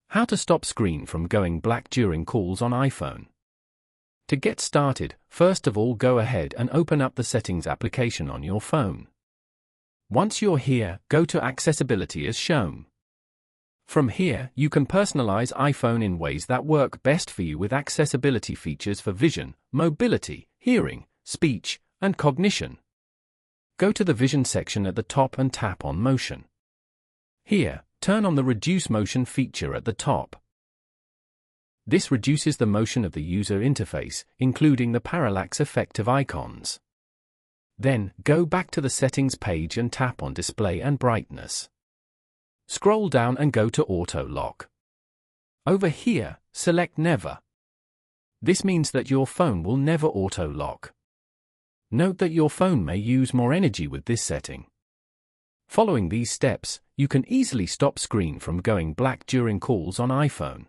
How to stop screen from going black during calls on iPhone. To get started, first of all go ahead and open up the Settings application on your phone. Once you're here, go to Accessibility as shown. From here, you can personalize iPhone in ways that work best for you with accessibility features for vision, mobility, hearing, speech, and cognition. Go to the Vision section at the top and tap on Motion. Here, turn on the Reduce Motion feature at the top. This reduces the motion of the user interface, including the parallax effect of icons. Then, go back to the Settings page and tap on Display and Brightness. Scroll down and go to Auto Lock. Over here, select Never. This means that your phone will never auto-lock. Note that your phone may use more energy with this setting. Following these steps, you can easily stop screen from going black during calls on iPhone.